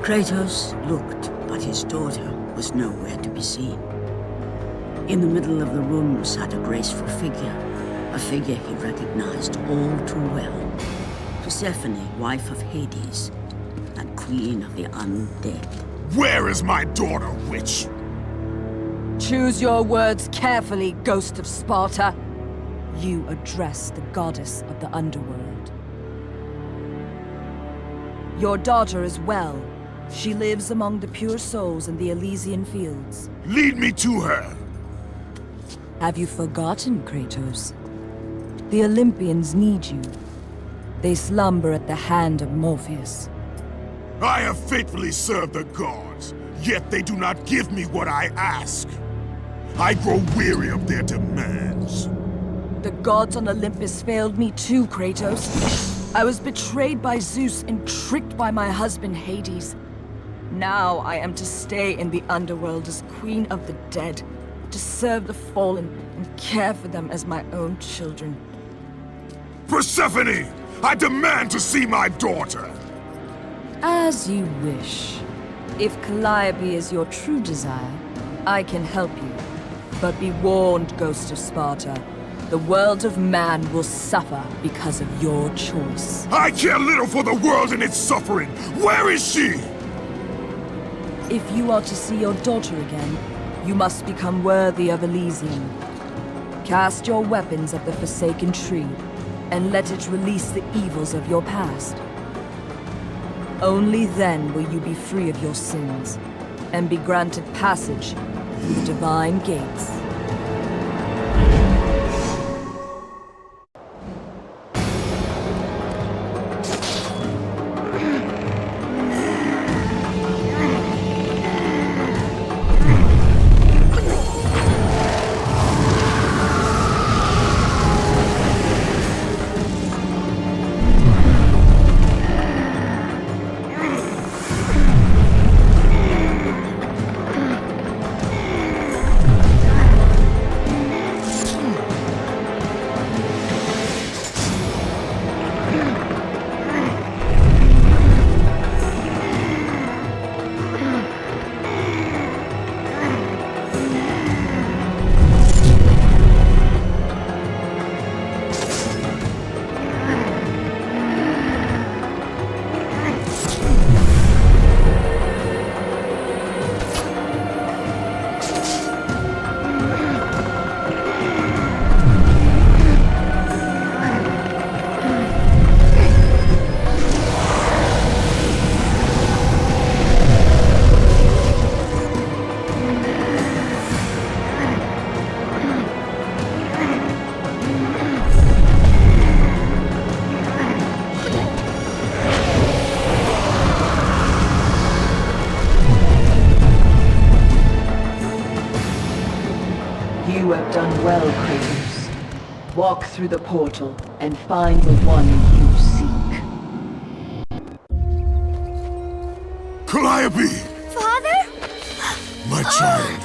Kratos looked, but his daughter was nowhere to be seen. In the middle of the room sat a graceful figure, a figure he recognized all too well. Persephone, wife of Hades, and queen of the undead. Where is my daughter, witch? Choose your words carefully, Ghost of Sparta. You address the goddess of the underworld. Your daughter is well. She lives among the pure souls in the Elysian fields. Lead me to her! Have you forgotten, Kratos? The Olympians need you. They slumber at the hand of Morpheus. I have faithfully served the gods, yet they do not give me what I ask. I grow weary of their demands. The gods on Olympus failed me too, Kratos. I was betrayed by Zeus and tricked by my husband Hades. Now I am to stay in the underworld as Queen of the Dead, to serve the fallen and care for them as my own children. Persephone! I demand to see my daughter! As you wish. If Calliope is your true desire, I can help you. But be warned, Ghost of Sparta. The world of man will suffer because of your choice. I care little for the world and its suffering! Where is she? If you are to see your daughter again, you must become worthy of Elysium. Cast your weapons at the Forsaken Tree, and let it release the evils of your past. Only then will you be free of your sins, and be granted passage through divine gates. You have done well, Kratos. Walk through the portal and find the one you seek. Calliope! Father? My child.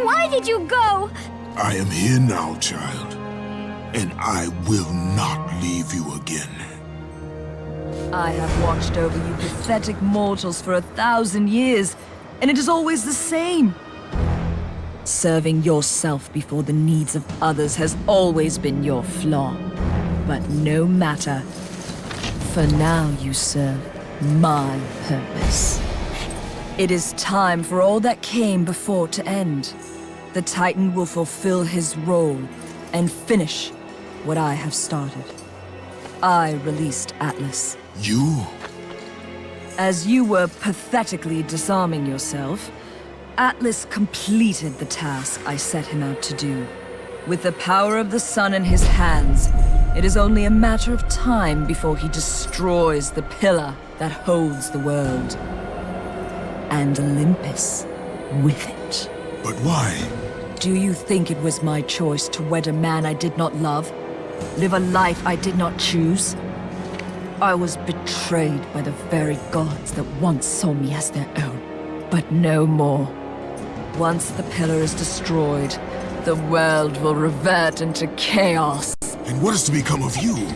Why did you go? I am here now, child. And I will not leave you again. I have watched over you pathetic mortals for 1,000 years, and it is always the same. Serving yourself before the needs of others has always been your flaw. But no matter. For now you serve my purpose. It is time for all that came before to end. The Titan will fulfill his role and finish what I have started. I released Atlas. You? As you were pathetically disarming yourself, Atlas completed the task I set him out to do. With the power of the sun in his hands, it is only a matter of time before he destroys the pillar that holds the world. And Olympus with it. But why? Do you think it was my choice to wed a man I did not love? Live a life I did not choose? I was betrayed by the very gods that once saw me as their own, but no more. Once the pillar is destroyed, the world will revert into chaos. And what is to become of you?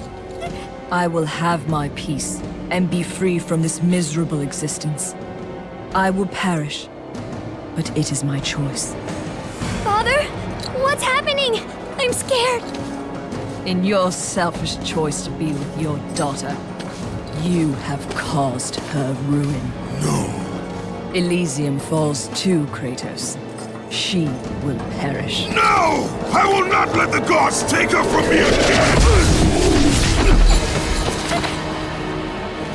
I will have my peace, and be free from this miserable existence. I will perish, but it is my choice. Father, what's happening? I'm scared. In your selfish choice to be with your daughter, you have caused her ruin. No. Elysium falls too, Kratos. She will perish. No! I will not let the gods take her from me again!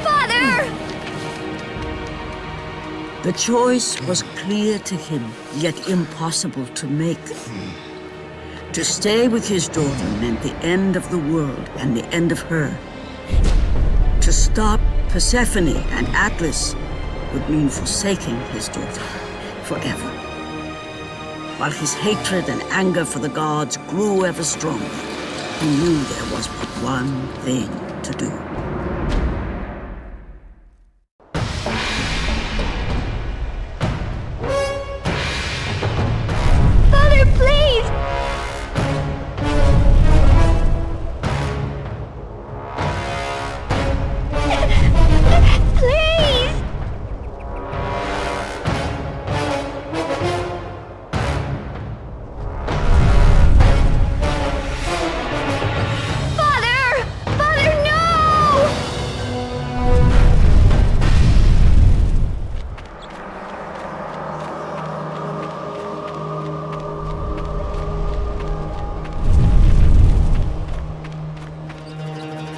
Father! The choice was clear to him, yet impossible to make. To stay with his daughter meant the end of the world and the end of her. To stop Persephone and Atlas would mean forsaking his daughter forever. While his hatred and anger for the gods grew ever stronger, he knew there was but one thing to do. Father, please! Please! Father! Father, no!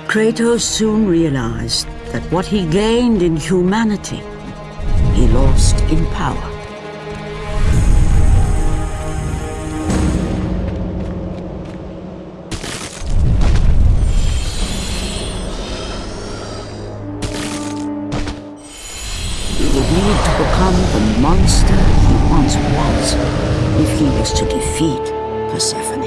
Kratos soon realized that what he gained in humanity, he lost in power. He would need to become the monster he once was if he was to defeat Persephone.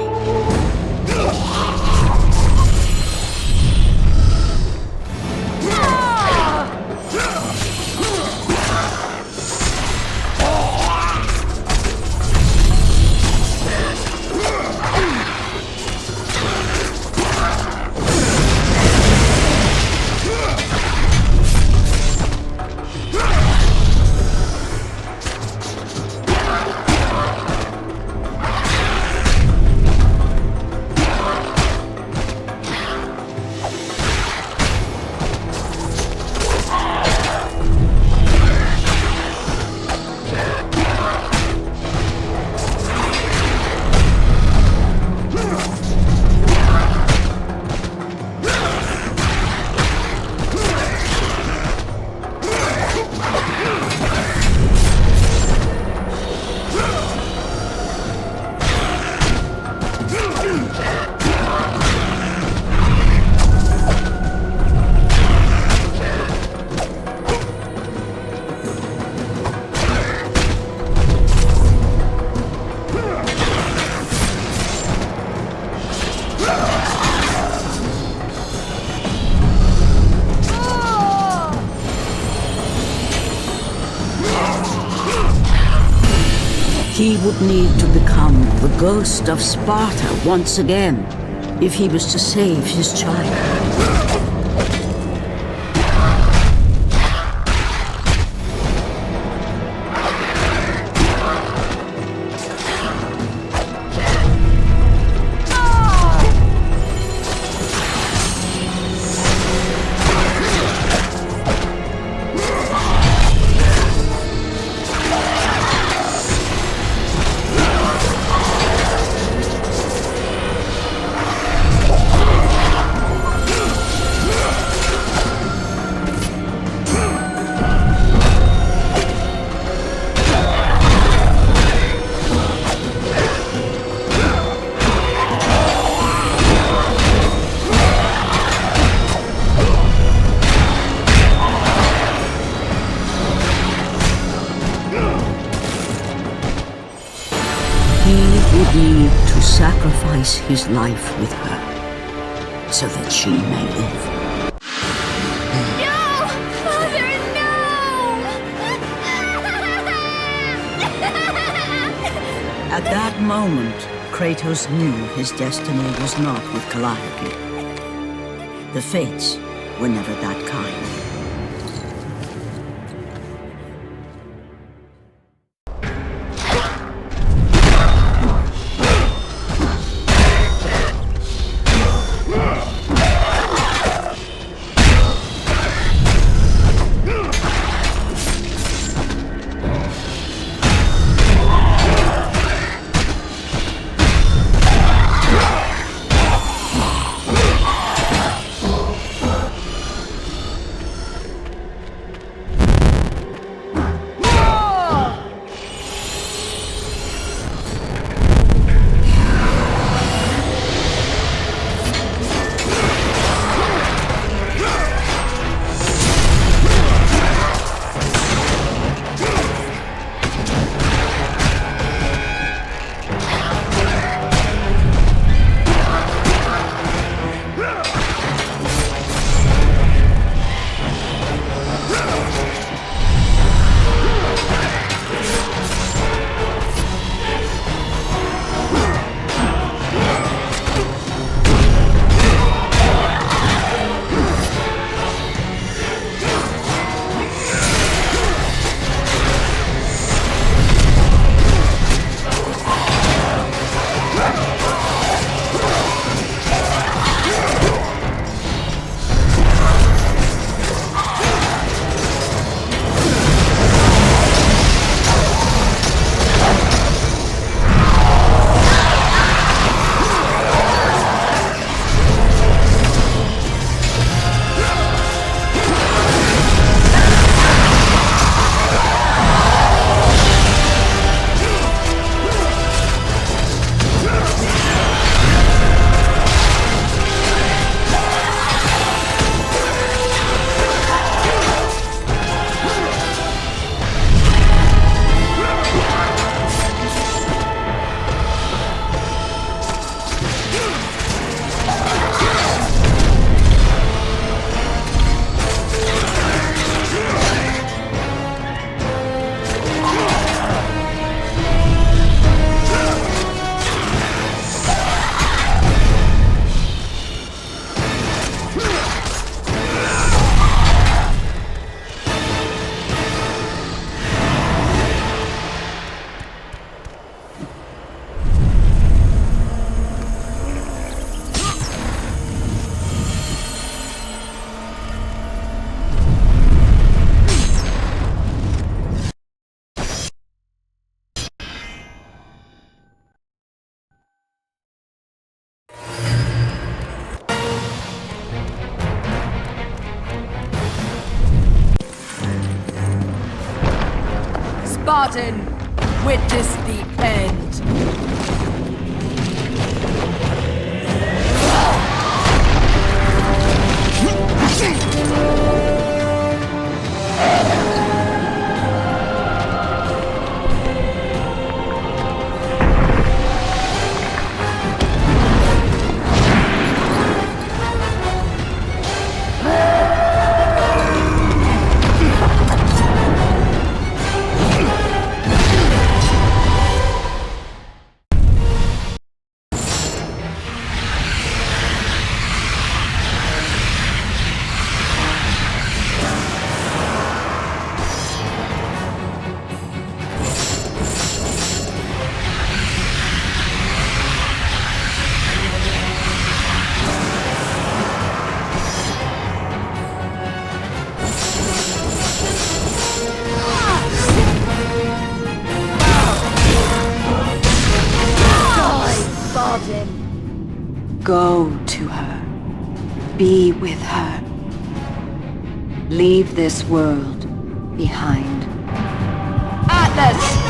He would need to become the ghost of Sparta once again if he was to save his child. Need to sacrifice his life with her so that she may live. No! Father, no! At that moment, Kratos knew his destiny was not with Calliope. The fates were never that kind. Spartan, witness the end. Go to her. Be with her. Leave this world behind. Atlas!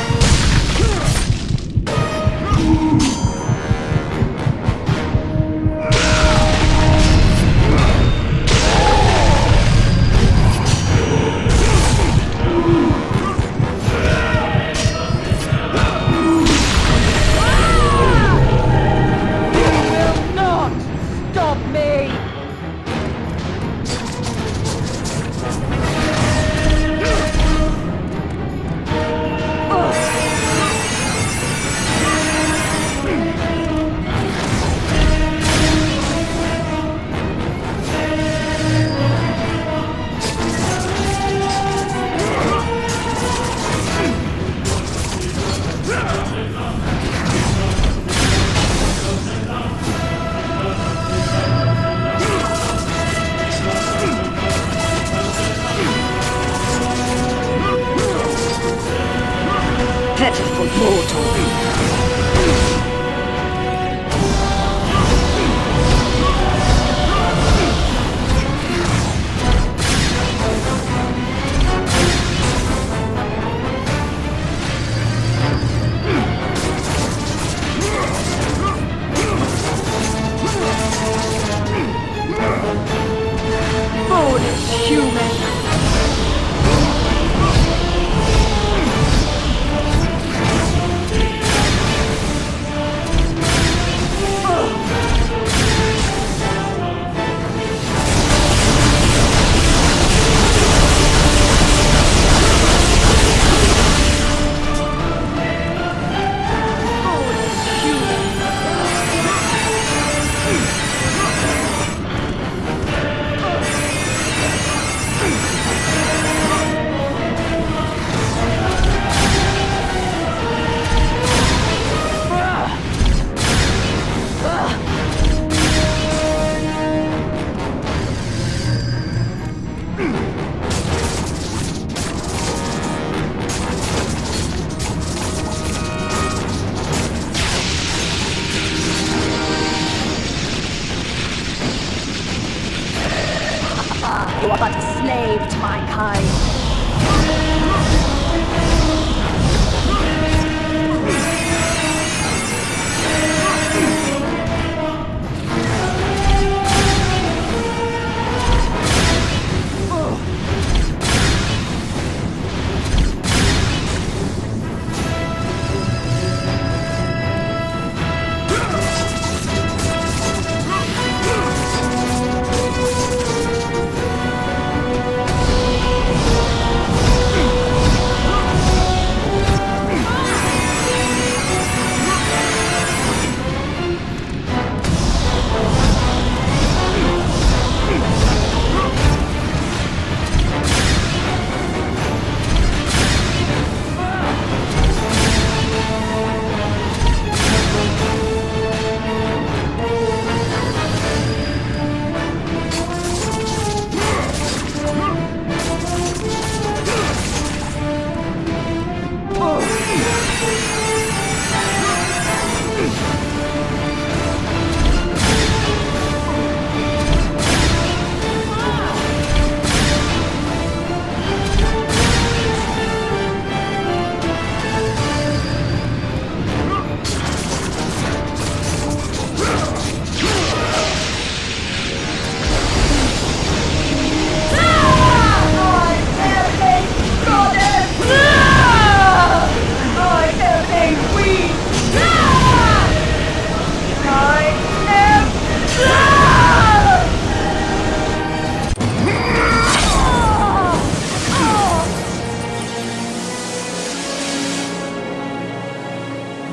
Pitiful mortal. Foolish human!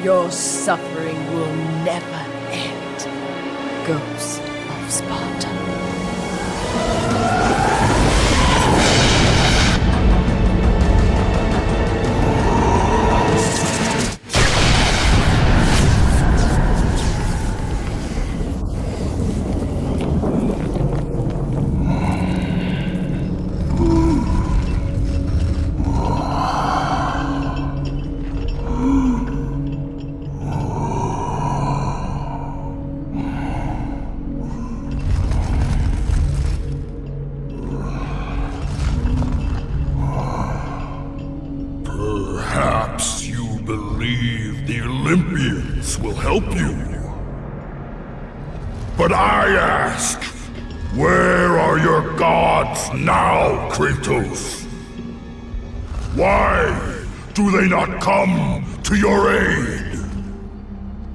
Your suffering will never end, Ghost of Sparta. Perhaps you believe the Olympians will help you. But I ask, where are your gods now, Kratos? Why do they not come to your aid?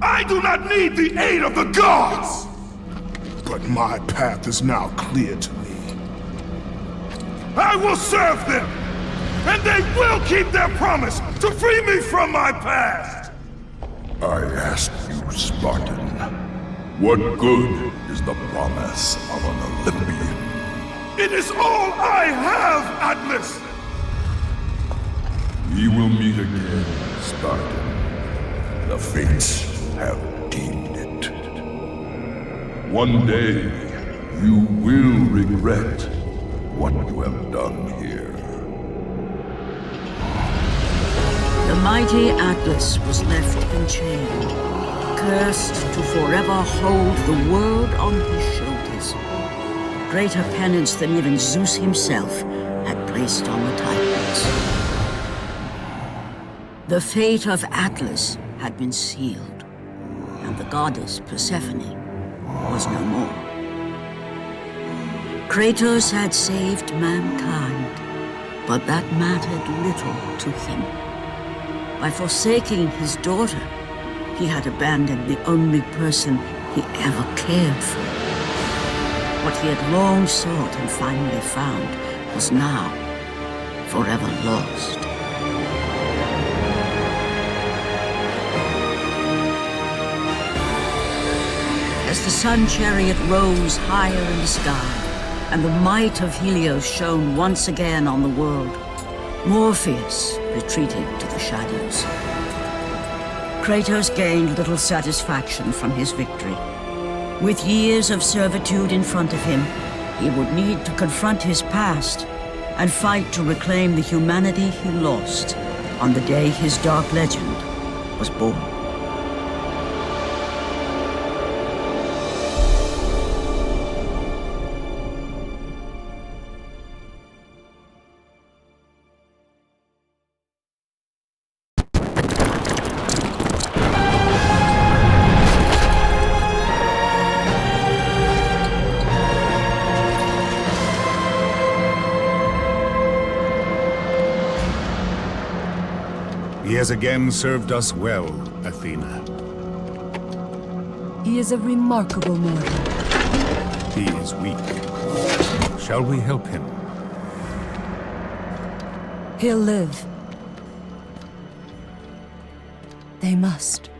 I do not need the aid of the gods! But my path is now clear to me. I will serve them! And they will keep their promise to free me from my past! I ask you, Spartan, what good is the promise of an Olympian? It is all I have, Atlas! We will meet again, Spartan. The fates have deemed it. One day, you will regret what you have done here. The mighty Atlas was left enchained, cursed to forever hold the world on his shoulders. Greater penance than even Zeus himself had placed on the Titans. The fate of Atlas had been sealed, and the goddess Persephone was no more. Kratos had saved mankind, but that mattered little to him. By forsaking his daughter, he had abandoned the only person he ever cared for. What he had long sought and finally found was now forever lost. As the sun chariot rose higher in the sky, and the might of Helios shone once again on the world, Morpheus retreated to the shadows. Kratos gained little satisfaction from his victory. With years of servitude in front of him, he would need to confront his past and fight to reclaim the humanity he lost on the day his dark legend was born. He has again served us well, Athena. He is a remarkable mortal. He is weak. Shall we help him? He'll live. They must.